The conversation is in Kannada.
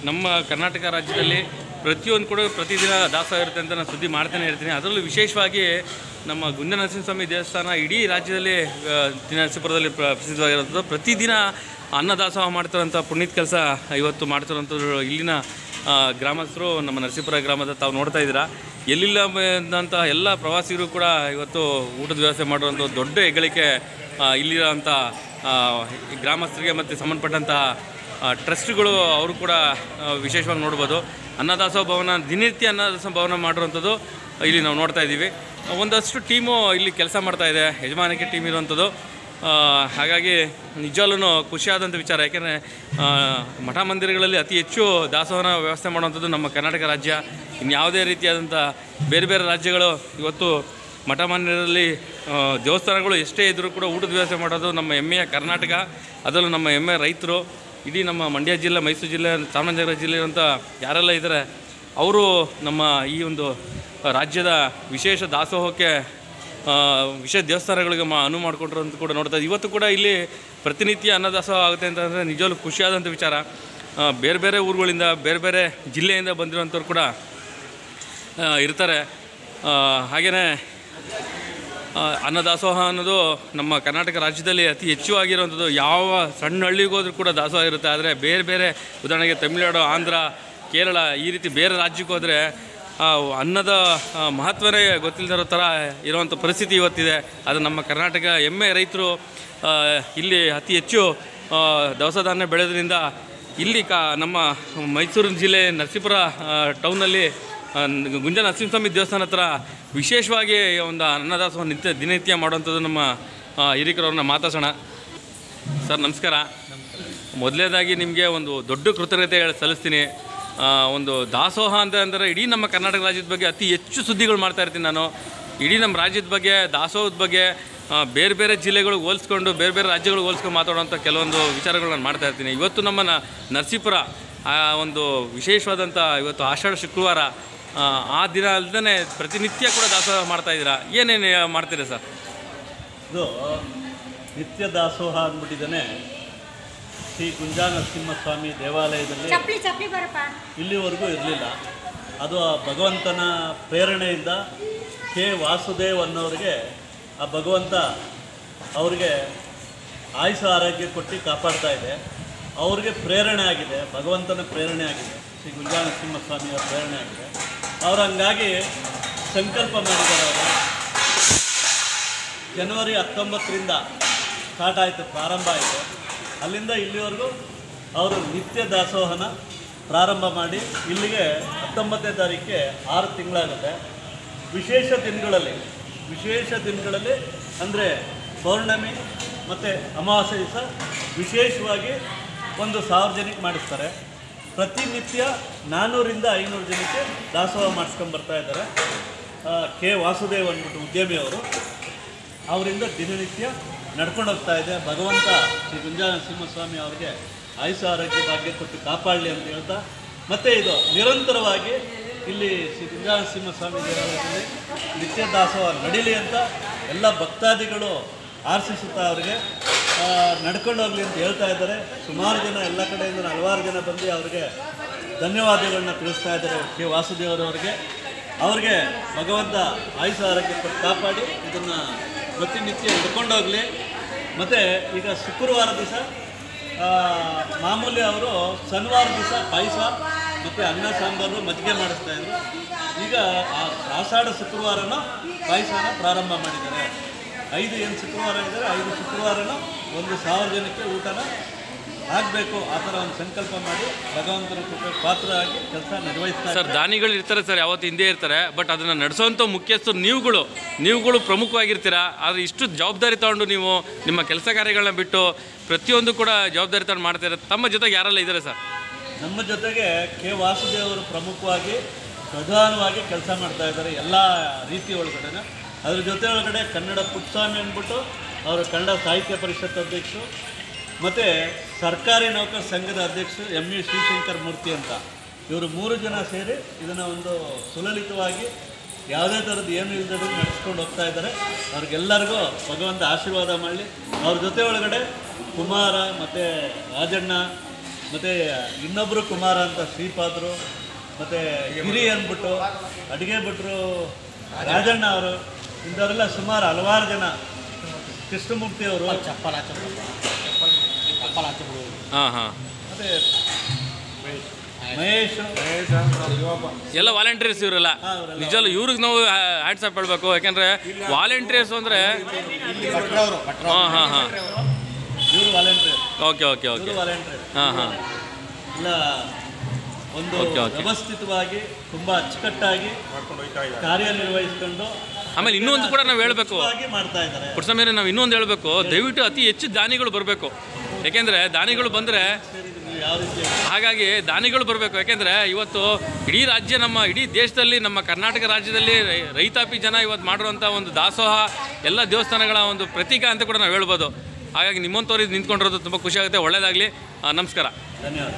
ನಮ್ಮ ಕರ್ನಾಟಕ ರಾಜ್ಯದಲ್ಲಿ ಪ್ರತಿಯೊಂದು ಕೂಡ ಪ್ರತಿದಿನ ದಾಸೋಹ ಇರುತ್ತೆ ಅಂತ ನಾನು ಸುದ್ದಿ ಮಾಡ್ತಾನೆ ಇರ್ತೀನಿ. ಅದರಲ್ಲೂ ವಿಶೇಷವಾಗಿ ನಮ್ಮ ಗುಂಜ ನರಸಿಂಹಸ್ವಾಮಿ ದೇವಸ್ಥಾನ ಇಡೀ ರಾಜ್ಯದಲ್ಲಿ ನರಸೀಪುರದಲ್ಲಿ ಪ್ರಸಿದ್ಧವಾಗಿರೋಂಥದ್ದು. ಪ್ರತಿದಿನ ಅನ್ನದಾಸೋಹ ಮಾಡ್ತಿರೋಂಥ ಪುಣ್ಯದ ಕೆಲಸ ಇವತ್ತು ಮಾಡ್ತಿರೋಂಥದ್ದು ಇಲ್ಲಿನ ಗ್ರಾಮಸ್ಥರು. ನಮ್ಮ ನರಸೀಪುರ ಗ್ರಾಮದ ತಾವು ನೋಡ್ತಾ ಇದ್ದೀರಾ, ಎಲ್ಲಿಲ್ಲ ಬಂದಂಥ ಎಲ್ಲ ಪ್ರವಾಸಿಗರು ಕೂಡ ಇವತ್ತು ಊಟದ ವ್ಯವಸ್ಥೆ ಮಾಡುವಂಥ ದೊಡ್ಡ ಹೆಗ್ಗಳಿಕೆ ಇಲ್ಲಿರೋಂಥ ಗ್ರಾಮಸ್ಥರಿಗೆ ಮತ್ತು ಸಂಬಂಧಪಟ್ಟಂಥ ಟ್ರಸ್ಟ್ಗಳು ಅವರು ಕೂಡ ವಿಶೇಷವಾಗಿ ನೋಡ್ಬೋದು. ಅನ್ನದಾಸೋಹ ಭವನ ದಿನನಿತ್ಯ ಅನ್ನದಾಸೋಹ ಭವನ ಮಾಡಿರುವಂಥದ್ದು ಇಲ್ಲಿ ನಾವು ನೋಡ್ತಾ ಇದ್ದೀವಿ. ಒಂದಷ್ಟು ಟೀಮು ಇಲ್ಲಿ ಕೆಲಸ ಮಾಡ್ತಾಯಿದೆ, ಯಜಮಾನಿಕೆ ಟೀಮ್ ಇರುವಂಥದ್ದು. ಹಾಗಾಗಿ ನಿಜವಲ್ಲೂ ಖುಷಿಯಾದಂಥ ವಿಚಾರ. ಯಾಕೆಂದರೆ ಮಠ ಮಂದಿರಗಳಲ್ಲಿ ಅತಿ ಹೆಚ್ಚು ದಾಸೋಹನ ವ್ಯವಸ್ಥೆ ಮಾಡುವಂಥದ್ದು ನಮ್ಮ ಕರ್ನಾಟಕ ರಾಜ್ಯ. ಇನ್ಯಾವುದೇ ರೀತಿಯಾದಂಥ ಬೇರೆ ಬೇರೆ ರಾಜ್ಯಗಳು ಇವತ್ತು ಮಠ ಮಂದಿರದಲ್ಲಿ ದೇವಸ್ಥಾನಗಳು ಎಷ್ಟೇ ಇದ್ದರೂ ಕೂಡ ಊಟದ ವ್ಯವಸ್ಥೆ ಮಾಡೋದು ನಮ್ಮ ಹೆಮ್ಮೆಯ ಕರ್ನಾಟಕ. ಅದರಲ್ಲೂ ನಮ್ಮ ಹೆಮ್ಮೆಯ ರೈತರು ಇಡೀ ನಮ್ಮ ಮಂಡ್ಯ ಜಿಲ್ಲೆ, ಮೈಸೂರು ಜಿಲ್ಲೆ, ಚಾಮರಾಜನಗರ ಜಿಲ್ಲೆ ಅಂತ ಯಾರೆಲ್ಲ ಇದ್ದಾರೆ ಅವರು ನಮ್ಮ ಈ ಒಂದು ರಾಜ್ಯದ ವಿಶೇಷ ದಾಸೋಹಕ್ಕೆ ವಿಶೇಷ ದೇವಸ್ಥಾನಗಳಿಗೆ ಅನುವು ಮಾಡಿಕೊಟ್ರು ಅಂತ ಕೂಡ ನೋಡ್ತಾ ಇದ್ದೀವಿ. ಇವತ್ತು ಕೂಡ ಇಲ್ಲಿ ಪ್ರತಿನಿತ್ಯ ಅನ್ನದಾಸೋಹ ಆಗುತ್ತೆ ಅಂತಂದರೆ ನಿಜವಾಗ್ಲೂ ಖುಷಿಯಾದಂಥ ವಿಚಾರ. ಬೇರೆ ಬೇರೆ ಊರುಗಳಿಂದ ಬೇರೆ ಬೇರೆ ಜಿಲ್ಲೆಯಿಂದ ಬಂದಿರೋಂಥವ್ರು ಕೂಡ ಇರ್ತಾರೆ. ಹಾಗೆಯೇ ಅನ್ನದಾಸೋಹ ಅನ್ನೋದು ನಮ್ಮ ಕರ್ನಾಟಕ ರಾಜ್ಯದಲ್ಲಿ ಅತಿ ಹೆಚ್ಚು ಆಗಿರುವಂಥದ್ದು. ಯಾವ ಸಣ್ಣ ಹಳ್ಳಿಗೆ ಹೋದ್ರೂ ಕೂಡ ದಾಸೋಹ ಇರುತ್ತೆ. ಆದರೆ ಬೇರೆ ಬೇರೆ ಉದಾಹರಣೆಗೆ ತಮಿಳುನಾಡು, ಆಂಧ್ರ, ಕೇರಳ ಈ ರೀತಿ ಬೇರೆ ರಾಜ್ಯಕ್ಕೆ ಹೋದರೆ ಅನ್ನದ ಮಹತ್ವನೇ ಗೊತ್ತಿಲ್ಲದಿರೋ ಥರ ಇರುವಂಥ ಪರಿಸ್ಥಿತಿ ಇವತ್ತಿದೆ. ಅದು ನಮ್ಮ ಕರ್ನಾಟಕ ಹೆಮ್ಮೆ ರೈತರು ಇಲ್ಲಿ ಅತಿ ಹೆಚ್ಚು ದವಸ ಧಾನ್ಯ ಬೆಳೆಯೋದ್ರಿಂದ ಇಲ್ಲಿ ನಮ್ಮ ಮೈಸೂರು ಜಿಲ್ಲೆ ನರಸೀಪುರ ಟೌನಲ್ಲಿ ಗುಂಜ ನರಸಿಂಹಸ್ವಾಮಿ ದೇವಸ್ಥಾನ ಹತ್ರ ವಿಶೇಷವಾಗಿ ಒಂದು ಅನ್ನದಾಸೋಹ ದಿನನಿತ್ಯ ಮಾಡುವಂಥದ್ದು. ನಮ್ಮ ಹಿರಿಕರವ್ರನ್ನ ಮಾತಾಡ್ಸೋಣ. ಸರ್ ನಮಸ್ಕಾರ. ಮೊದಲನೇದಾಗಿ ನಿಮಗೆ ಒಂದು ದೊಡ್ಡ ಕೃತಜ್ಞತೆ ಸಲ್ಲಿಸ್ತೀನಿ. ಒಂದು ದಾಸೋಹ ಅಂತ ಅಂದರೆ ಇಡೀ ನಮ್ಮ ಕರ್ನಾಟಕ ರಾಜ್ಯದ ಬಗ್ಗೆ ಅತಿ ಹೆಚ್ಚು ಸುದ್ದಿಗಳು ಮಾಡ್ತಾ ಇರ್ತೀನಿ ನಾನು. ಇಡೀ ನಮ್ಮ ರಾಜ್ಯದ ಬಗ್ಗೆ, ದಾಸೋಹದ ಬಗ್ಗೆ ಬೇರೆ ಬೇರೆ ಜಿಲ್ಲೆಗಳಿಗೆ ಹೋಲಿಸ್ಕೊಂಡು ಬೇರೆ ಬೇರೆ ರಾಜ್ಯಗಳಿಗೆ ಹೋಲಿಸ್ಕೊಂಡು ಮಾತಾಡೋವಂಥ ಕೆಲವೊಂದು ವಿಚಾರಗಳು ನಾನು ಮಾಡ್ತಾ ಇರ್ತೀನಿ. ಇವತ್ತು ನಮ್ಮ ನರಸೀಪುರ ಒಂದು ವಿಶೇಷವಾದಂಥ ಇವತ್ತು ಆಷಾಢ ಶುಕ್ರವಾರ, ಆ ದಿನ ಅಲ್ಲದೇ ಪ್ರತಿನಿತ್ಯ ಕೂಡ ದಾಸೋಹ ಮಾಡ್ತಾಯಿದ್ದೀರಾ. ಏನೇನು ಮಾಡ್ತೀರಾ ಸರ್? ಇದು ನಿತ್ಯ ದಾಸೋಹ ಅಂದ್ಬಿಟ್ಟಿದ್ದಾನೆ. ಶ್ರೀ ಗುಂಜ ನರಸಿಂಹಸ್ವಾಮಿ ದೇವಾಲಯದಲ್ಲಿ ಇಲ್ಲಿವರೆಗೂ ಇರಲಿಲ್ಲ. ಅದು ಆ ಭಗವಂತನ ಪ್ರೇರಣೆಯಿಂದ ಕೆ ವಾಸುದೇವ್ ಅನ್ನೋರಿಗೆ ಆ ಭಗವಂತ ಅವ್ರಿಗೆ ಆಯುಷ ಆರೋಗ್ಯ ಕೊಟ್ಟು ಕಾಪಾಡ್ತಾ ಇದೆ. ಅವ್ರಿಗೆ ಪ್ರೇರಣೆ ಆಗಿದೆ, ಭಗವಂತನ ಪ್ರೇರಣೆ ಆಗಿದೆ, ಶ್ರೀ ಗುಂಜ ನರಸಿಂಹಸ್ವಾಮಿಯವರ ಪ್ರೇರಣೆ ಆಗಿದೆ. ಅವ್ರು ಹಂಗಾಗಿ ಸಂಕಲ್ಪ ಮಾಡಿದ್ದಾರೆ. ಅವರು ಜನವರಿ 19ರಿಂದ ಸ್ಟಾರ್ಟ್ ಆಯಿತು, ಪ್ರಾರಂಭ ಆಯಿತು. ಅಲ್ಲಿಂದ ಇಲ್ಲಿವರೆಗೂ ಅವರು ನಿತ್ಯ ದಾಸೋಹನ ಪ್ರಾರಂಭ ಮಾಡಿ ಇಲ್ಲಿಗೆ 19ನೇ ತಾರೀಕಿಗೆ 6 ತಿಂಗಳಾಗುತ್ತೆ. ವಿಶೇಷ ದಿನಗಳಲ್ಲಿ ಅಂದರೆ ಪೌರ್ಣಮಿ ಮತ್ತು ಅಮಾವಾಸ್ಯೆ ದಿವಸ ವಿಶೇಷವಾಗಿ 1,000 ಜನಕ್ಕೆ ಮಾಡಿಸ್ತಾರೆ. ಪ್ರತಿನಿತ್ಯ 400ರಿಂದ 500 ಜನಕ್ಕೆ ದಾಸೋಹ ಮಾಡಿಸ್ಕೊಂಬರ್ತಾ ಇದ್ದಾರೆ. ಕೆ ವಾಸುದೇವ್ ಅಂದ್ಬಿಟ್ಟು ಉದ್ಯಮಿಯವರು, ಅವರಿಂದ ದಿನನಿತ್ಯ ನಡ್ಕೊಂಡು ಹೋಗ್ತಾ ಇದೆ. ಭಗವಂತ ಶ್ರೀ ಗುಂಜ ನರಸಿಂಹಸ್ವಾಮಿ ಅವರಿಗೆ ಆಯುಷ ಆರೋಗ್ಯ ಭಾಗ್ಯ ಕೊಟ್ಟು ಕಾಪಾಡಲಿ ಅಂತ ಹೇಳ್ತಾ, ಮತ್ತು ಇದು ನಿರಂತರವಾಗಿ ಇಲ್ಲಿ ಶ್ರೀ ಗುಂಜ ನರಸಿಂಹಸ್ವಾಮಿ ದೇವಾಲಯದಲ್ಲಿ ನಿತ್ಯ ದಾಸೋಹ ನಡೀಲಿ ಅಂತ ಎಲ್ಲ ಭಕ್ತಾದಿಗಳು ಆಶಿಸುತ್ತಾ ಅವರಿಗೆ ನಡ್ಕೊಂಡು ಹೋಗಲಿ ಅಂತ ಹೇಳ್ತಾ ಇದ್ದಾರೆ. ಸುಮಾರು ಜನ ಎಲ್ಲ ಕಡೆಯಿಂದ ಹಲವಾರು ಜನ ಬಂದು ಅವರಿಗೆ ಧನ್ಯವಾದಗಳನ್ನ ತಿಳಿಸ್ತಾ ಇದ್ದಾರೆ. ಕೆ ವಾಸುದೇವರವರಿಗೆ ಅವ್ರಿಗೆ ಭಗವಂತ ಆಯುಷ ಆರೋಗ್ಯ ಕೊಟ್ಟು ಕಾಪಾಡಿ ಇದನ್ನು ಪ್ರತಿನಿತ್ಯ ಹಿಡ್ಕೊಂಡೋಗಲಿ. ಮತ್ತು ಈಗ ಶುಕ್ರವಾರ ದಿವಸ ಮಾಮೂಲಿ ಅವರು ಶನಿವಾರ ದಿವಸ ಪಾಯಸ ಮತ್ತು ಅನ್ನ ಸಾಂಬಾರು ಮಜ್ಜಿಗೆ ಮಾಡಿಸ್ತಾಯಿದ್ರು. ಈಗ ಆಷಾಢ ಶುಕ್ರವಾರನ ಪಾಯಸನ ಪ್ರಾರಂಭ ಮಾಡಿದ್ದಾರೆ. 5 ಶುಕ್ರವಾರ ಇದ್ದಾರೆ, 5 ಶುಕ್ರವಾರನ 1,000 ಜನಕ್ಕೆ ಊಟನ ಆಗಬೇಕು. ಆ ಥರ ಒಂದು ಸಂಕಲ್ಪ ಮಾಡಿ ಭಗವಂತನ ಕೃಪೆ ಪಾತ್ರರಾಗಿ ಕೆಲಸ ನಿರ್ವಹಿಸ್ತಾರೆ. ಸರ್ ದಾನಿಗಳು ಇರ್ತಾರೆ ಸರ್, ಯಾವತ್ತು ಹಿಂದೆ ಇರ್ತಾರೆ. ಬಟ್ ಅದನ್ನು ನಡೆಸೋವಂಥ ಮುಖ್ಯಸ್ಥರು ನೀವುಗಳು ಪ್ರಮುಖವಾಗಿರ್ತೀರಾ. ಆದರೆ ಇಷ್ಟು ಜವಾಬ್ದಾರಿ ತಗೊಂಡು ನೀವು ನಿಮ್ಮ ಕೆಲಸ ಕಾರ್ಯಗಳನ್ನ ಬಿಟ್ಟು ಪ್ರತಿಯೊಂದು ಕೂಡ ಜವಾಬ್ದಾರಿ ತಗೊಂಡು ಮಾಡ್ತಾರೆ. ತಮ್ಮ ಜೊತೆಗೆ ಯಾರೆಲ್ಲ ಇದ್ದಾರೆ ಸರ್? ನಮ್ಮ ಜೊತೆಗೆ ಕೆ ವಾಸುದೇವರು ಪ್ರಮುಖವಾಗಿ ಪ್ರಧಾನವಾಗಿ ಕೆಲಸ ಮಾಡ್ತಾ ಇದ್ದಾರೆ ಎಲ್ಲ ರೀತಿ ಒಳಗಡೆ. ಅದ್ರ ಜೊತೆ ಒಳಗಡೆ ಕನ್ನಡ ಪುಟ್ಟಸ್ವಾಮಿ ಅಂದ್ಬಿಟ್ಟು ಅವರು ಕನ್ನಡ ಸಾಹಿತ್ಯ ಪರಿಷತ್ ಅಧ್ಯಕ್ಷರು, ಮತ್ತು ಸರ್ಕಾರಿ ನೌಕರ ಸಂಘದ ಅಧ್ಯಕ್ಷರು ಎಂ.ಯು. ಶ್ರೀಶಂಕರ್ ಮೂರ್ತಿ ಅಂತ. ಇವರು 3 ಜನ ಸೇರಿ ಇದನ್ನು ಒಂದು ಸುಲಲಿತವಾಗಿ ಯಾವುದೇ ಥರದ್ದು ಏನು ಇಲ್ಲದೆ ನಡೆಸ್ಕೊಂಡು ಹೋಗ್ತಾ ಇದ್ದಾರೆ. ಅವ್ರಿಗೆಲ್ಲರಿಗೂ ಭಗವಂತ ಆಶೀರ್ವಾದ ಮಾಡಲಿ. ಅವ್ರ ಜೊತೆ ಒಳಗಡೆ ಕುಮಾರ ಮತ್ತು ರಾಜಣ್ಣ, ಮತ್ತು ಇನ್ನೊಬ್ಬರು ಕುಮಾರ ಅಂತ ಶ್ರೀಪಾದರು, ಮತ್ತು ಗಿರಿ ಅಂದ್ಬಿಟ್ಟು ಅಡುಗೆ ಭಟ್ರು ರಾಜಣ್ಣ ಅವರು, ಇಂಥವರೆಲ್ಲ ಸುಮಾರು ಹಲವಾರು ಜನ, ಕೃಷ್ಣಮೂರ್ತಿ ಅವರು, ಹಾಂ ಹಾಂ, ಮತ್ತು ಮಹೇಶ್ ಎಲ್ಲ ವಾಲಂಟಿಯರ್ಸ್ ಇವರೆಲ್ಲ. ನಿಜವಲ್ಲ ಇವ್ರಿಗೆ ನಾವು ಹ್ಯಾಟ್ಸಪ್ ಹೇಳ್ಬೇಕು. ಯಾಕೆಂದರೆ ವಾಲಂಟಿಯರ್ಸ್ ಅಂದರೆ ಹಾಂ ಹಾಂ ಹಾಂ, ಇವರು volunteer. Okay okay okay, volunteer. ಹಾಂ ಹಾಂ, ಇಲ್ಲ ಒಂದು ವ್ಯವಸ್ಥಿತವಾಗಿ ತುಂಬ ಅಚ್ಚುಕಟ್ಟಾಗಿ ಕಾರ್ಯನಿರ್ವಹಿಸ್ಕೊಂಡು ಆಮೇಲೆ ಇನ್ನೊಂದು ಕೂಡ ನಾವು ಹೇಳಬೇಕು ಮಾಡ್ತಾ ಇದ್ದಾರೆ. ಪುಟ್ಸಮೇಲೆ ನಾವು ಇನ್ನೊಂದು ಹೇಳಬೇಕು, ದಯವಿಟ್ಟು ಅತಿ ಹೆಚ್ಚು ದಾನಿಗಳು ಬರಬೇಕು. ಯಾಕೆಂದರೆ ದಾನಿಗಳು ಬಂದರೆ, ಯಾವ ರೀತಿ ಹಾಗಾಗಿ ದಾನಿಗಳು ಬರಬೇಕು. ಯಾಕೆಂದರೆ ಇವತ್ತು ಇಡೀ ರಾಜ್ಯ, ನಮ್ಮ ಇಡೀ ದೇಶದಲ್ಲಿ, ನಮ್ಮ ಕರ್ನಾಟಕ ರಾಜ್ಯದಲ್ಲಿ ರೈತಾಪಿ ಜನ ಇವತ್ತು ಮಾಡಿರುವಂಥ ಒಂದು ದಾಸೋಹ ಎಲ್ಲ ದೇವಸ್ಥಾನಗಳ ಒಂದು ಪ್ರತೀಕ ಅಂತ ಕೂಡ ನಾವು ಹೇಳ್ಬೋದು. ಹಾಗಾಗಿ ನಿಮ್ಮಂಥವ್ರು ಇದು ನಿಂತ್ಕೊಂಡಿರೋದು ತುಂಬ ಖುಷಿಯಾಗುತ್ತೆ. ಒಳ್ಳೆಯದಾಗಲಿ, ನಮಸ್ಕಾರ. ಧನ್ಯವಾದ.